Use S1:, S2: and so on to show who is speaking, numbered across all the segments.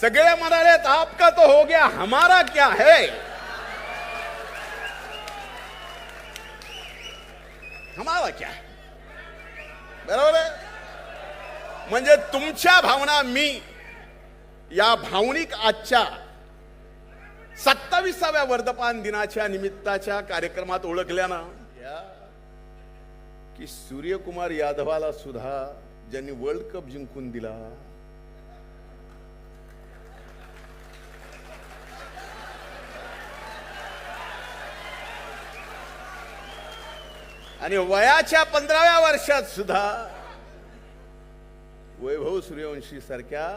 S1: सगळे म्हणाले आपका तो हो गया, हमारा क्या है. हमारा क्या है, बरोबर आहे. म्हणजे तुमच्या भावना मी या भावनिक आजच्या 27व्या वर्धापन दिनाच्या निमित्ताच्या कार्यक्रमात ओळखल्यानं की सूर्यकुमार यादवाला सुद्धा ज्यांनी वर्ल्ड कप जिंकून दिला, आणि वयाच्या 15व्या वर्षात सुद्धा वैभव सूर्यवंशी सारख्या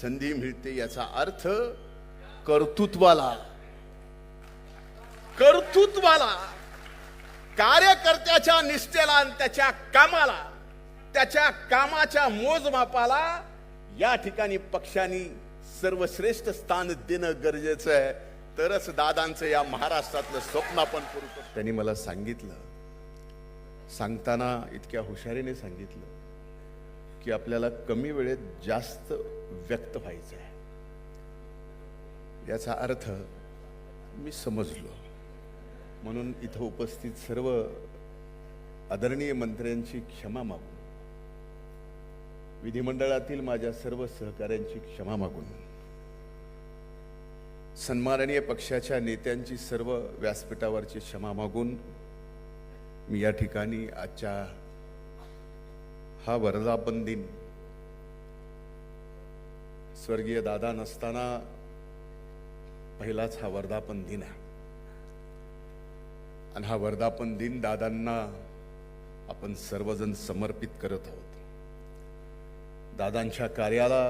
S1: संधी मिळते. याचा अर्थ कर्तृत्वाला कार्यकर्त्याच्या निष्ठेला आणि त्याच्या कामाला, त्याच्या कामाच्या मोजमापाला या ठिकाणी पक्षांनी सर्वश्रेष्ठ स्थान देणं गरजेचं आहे. तरच दादांचं या महाराष्ट्रातलं स्वप्न आपण करू शकतो. त्यांनी मला सांगितलं, सांगताना इतक्या हुशारीने सांगितलं की आपल्याला कमी वेळेत जास्त व्यक्त व्हायचं आहे. याचा अर्थ मी समजलो. म्हणून इथं उपस्थित सर्व आदरणीय मंत्र्यांची क्षमा मागून, विधिमंडळातील माझ्या सर्व सहकाऱ्यांची क्षमा मागून, सन्माननीय पक्षाच्या नेत्यांची सर्व व्यासपीठावरची क्षमा मागून मी या ठिकाणी आजच्या हा वर्धापन दिन स्वर्गीय दादा नसताना पहिलाच हा वर्धापन दिन आहे. आणि हा वर्धापन दिन दादांना आपण सर्वजण समर्पित करत आहोत. दादांच्या कार्याला,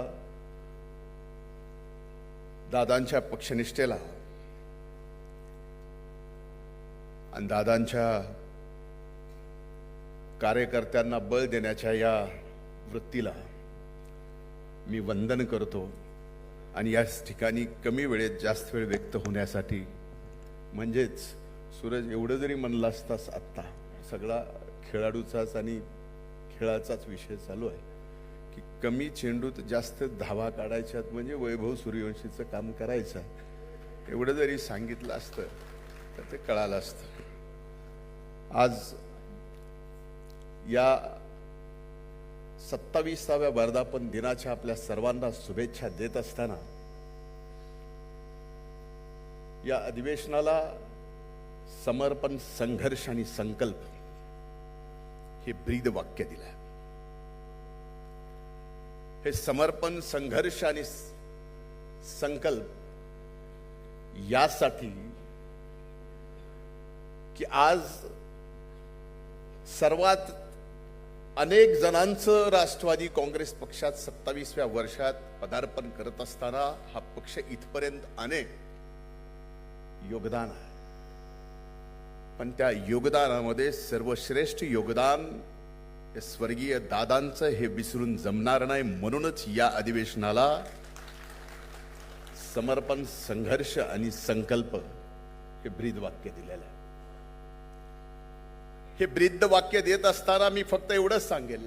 S1: दादांच्या पक्षनिष्ठेला आणि दादांच्या कार्यकर्त्यांना बळ देण्याच्या या वृत्तीला मी वंदन करतो. आणि याच ठिकाणी कमी वेळेत जास्त वेळ व्यक्त होण्यासाठी, म्हणजेच सूरज एवढं जरी म्हणलं असतास, आत्ता सगळा खेळाडूचाच आणि खेळाचाच विषय चालू आहे की कमी चेंडूत जास्त धावा काढायच्यात, म्हणजे वैभव सूर्यवंशीचं काम करायचं. एवढं जरी सांगितलं असतं तर ते कळालं असतं. आज या 27व्या वर्धापन दिनाच्या आपल्या सर्वांना शुभेच्छा देत असताना या अधिवेशनाला समर्पण, संघर्ष आणि संकल्प हे ब्रीद वाक्य दिलं. हे समर्पण, संघर्ष आणि संकल्प यासाठी की आज सर्वात अनेक जणांचं राष्ट्रवादी काँग्रेस पक्षात 27व्या वर्षात पदार्पण करत असताना हा पक्ष इथपर्यंत अनेक योगदान आहे. पण त्या योगदानामध्ये सर्वश्रेष्ठ योगदान स्वर्गीय दादांचं हे विसरून जमणार नाही. म्हणूनच या अधिवेशनाला समर्पण, संघर्ष आणि संकल्प हे ब्रीद वाक्य दिलेलं आहे. हे ब्रीद वाक्य देत असताना मी फक्त एवढंच सांगेल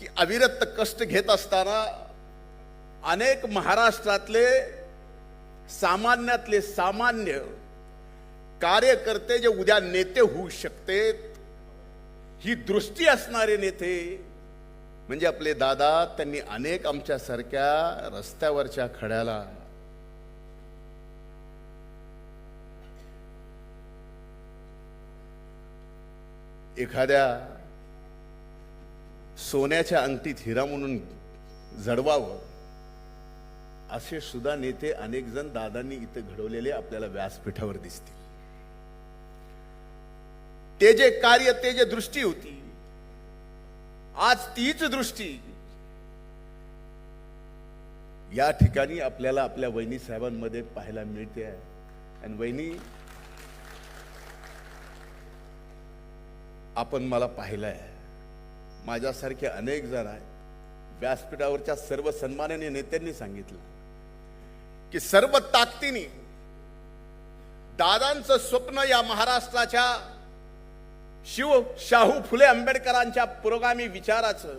S1: की अविरत कष्ट घेत असताना अनेक महाराष्ट्रातले सामान्यातले सामान्य कार्यकर्ते जे उद्या नेते होऊ शकते, ही दृष्टी असणारे नेते म्हणजे आपले दादा. त्यांनी अनेक आमच्यासारख्या रस्त्यावरच्या खड्याला एखाद्या सोन्याच्या अंगठीत हिरा म्हणून जडवावं, असे सुद्धा नेते अनेक जण दादांनी इथे घडवलेले आपल्याला व्यासपीठावर दिसतील. ते जे कार्य, ते जे दृष्टी होती, आज तीच दृष्टी या ठिकाणी आपल्याला आपल्या वहिनी साहेबांमध्ये पाहायला मिळते आहे. आणि वहिनी, आपण मला पाहिलंय, माझ्यासारखे अनेक जण आहेत. व्यासपीठावरच्या सर्व सन्माननीय नेत्यांनी सांगितलं की सर्व ताकदीने दादांचं स्वप्न या महाराष्ट्राच्या शाहू फुले आंबेडकरांच्या पुरोगामी विचाराचं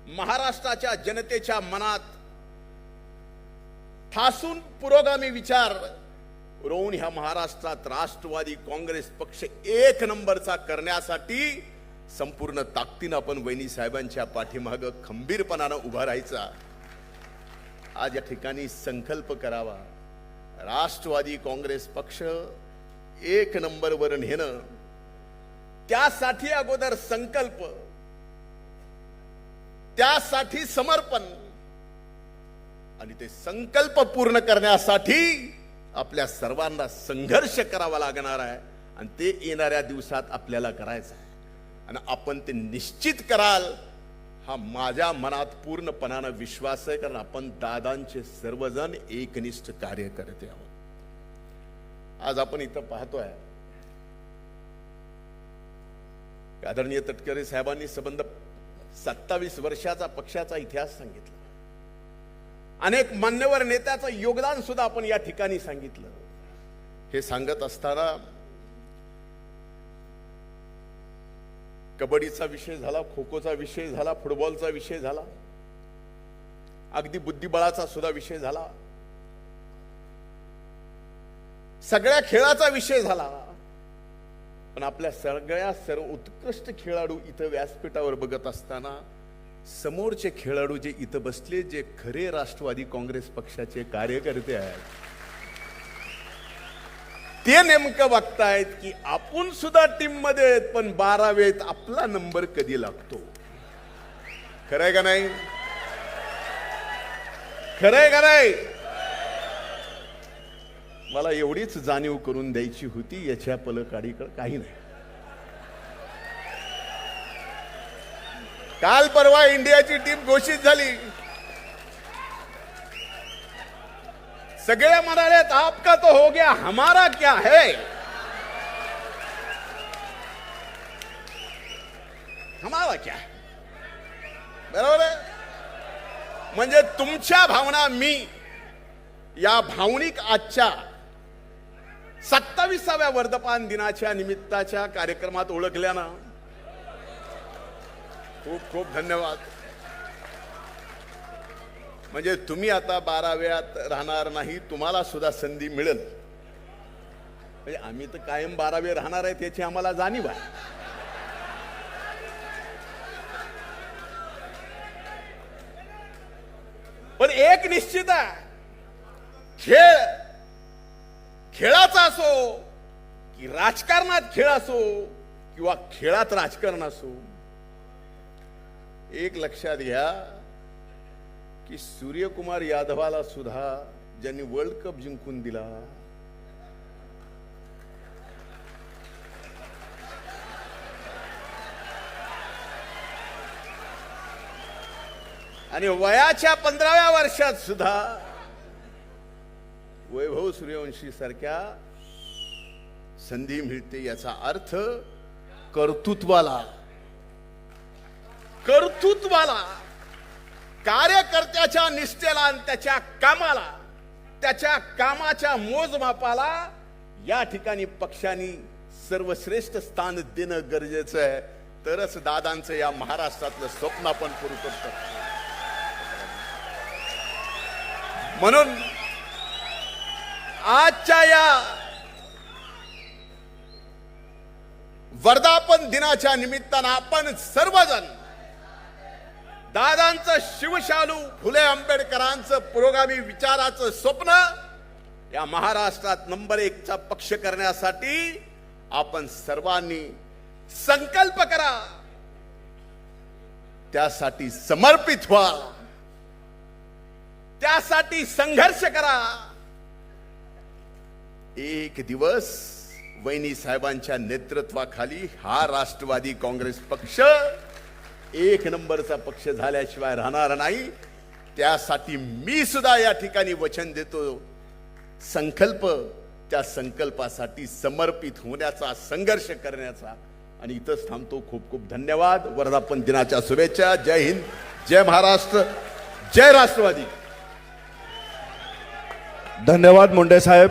S1: महाराष्ट्राच्या जनतेच्या मनात ठासून पुरोगामी विचार रोवून ह्या महाराष्ट्रात राष्ट्रवादी काँग्रेस पक्ष एक नंबरचा करण्यासाठी संपूर्ण ताकदीनं आपण वहिनी साहेबांच्या पाठीमागे खंबीरपणानं उभा राहायचा. आज या ठिकाणी संकल्प करावा. राष्ट्रवादी काँग्रेस पक्ष एक नंबरवर नेणं, त्यासाठी अगोदर संकल्प, त्यासाठी समर्पण आणि ते संकल्प पूर्ण करण्यासाठी आपल्या सर्वांना संघर्ष करावा लागणार आहे. आणि ते येणाऱ्या दिवसात आपल्याला करायचं आहे. आणि आपण ते निश्चित कराल हा माझ्या मनात पूर्णपणानं विश्वास आहे. कारण आपण दादांचे सर्वजण एकनिष्ठ कार्यकर्ते आहोत. आज आपण इथं पाहतोय आदरणीय तटकरे साहेबांनी संबंध 27 वर्षाचा पक्षाचा इतिहास सांगितला. अनेक मान्यवर नेत्याचं योगदान सुद्धा आपण या ठिकाणी सांगितलं. हे सांगत असताना कबड्डीचा विषय झाला, खो खोचा विषय झाला, फुटबॉलचा विषय झाला, अगदी बुद्धिबळाचा सुद्धा विषय झाला, सगळ्या खेळाचा विषय झाला. पण आपल्या सर्व उत्कृष्ट खेळाडू इथं व्यासपीठावर बघत असताना समोरचे खेळाडू जे इथं बसले, जे खरे राष्ट्रवादी काँग्रेस पक्षाचे कार्यकर्ते आहेत, ते नेमकं बघतायत की आपण सुद्धा टीम मध्ये आहेत, पण 12वेत आपला नंबर कधी लागतो. खरंय का नाही? खरंय का नाही? मला एवढीच जाणीव करून द्यायची होती. याच्या पलीकडे काही नाही. काल परवा इंडियाची टीम घोषित झाली. सगळे म्हणाले आपका तो हो गया, हमारा क्या है. हमारा क्या है? बरोबर आहे. म्हणजे तुमच्या भावना मी या भावनिक आजच्या 27व्या वर्धापन दिनाच्या निमित्ताच्या कार्यक्रमात ओळखल्यानं खूप खूप धन्यवाद. म्हणजे तुम्ही आता 12व्यात राहणार नाही, तुम्हाला सुद्धा संधी मिळेल. म्हणजे आम्ही तर कायम 12वे राहणार आहे त्याची आम्हाला जाणीव आहे. पण एक निश्चित आहे, खेळाचा असो की राजकारणात खेळ असो किंवा खेळात राजकारण असो, एक लक्षात घ्या की सूर्यकुमार यादवाला सुद्धा ज्यांनी वर्ल्ड कप जिंकून दिला, आणि वयाच्या 15व्या वर्षात सुद्धा वैभव सूर्यवंशी सारख्या संधी मिळते. याचा अर्थ कर्तृत्वाला कार्यकर्त्याच्या निष्ठेला आणि त्याच्या कामाला, त्याच्या कामाच्या मोजमापाला या ठिकाणी पक्षांनी सर्वश्रेष्ठ स्थान देणं गरजेचं आहे. तरच दादांचं या महाराष्ट्रातलं स्वप्न आपण पूर्ण करतो. म्हणून आजच्या या वर्धापन दिनाच्या निमित्तानं आपण सर्वजण दादांचं शिवशालू फुले आंबेडकरांचं पुरोगामी विचाराचं स्वप्न या महाराष्ट्रात नंबर 1चा पक्ष करण्यासाठी आपण सर्वांनी संकल्प करा. त्यासाठी समर्पित व्हा, त्यासाठी संघर्ष करा. एक दिवस वहिनी साहेबांच्या नेतृत्वाखाली हा राष्ट्रवादी काँग्रेस पक्ष एक नंबरचा पक्ष झाल्याशिवाय राहणार नाही. त्यासाठी मी सुद्धा या ठिकाणी वचन देतो. संकल्प, त्या संकल्पासाठी समर्पित होण्याचा, संघर्ष करण्याचा. आणि इथंच थांबतो. खूप खूप धन्यवाद. वर्धापन दिनाच्या शुभेच्छा. जय हिंद, जय महाराष्ट्र, जय राष्ट्रवादी.
S2: धन्यवाद मुंडे साहेब.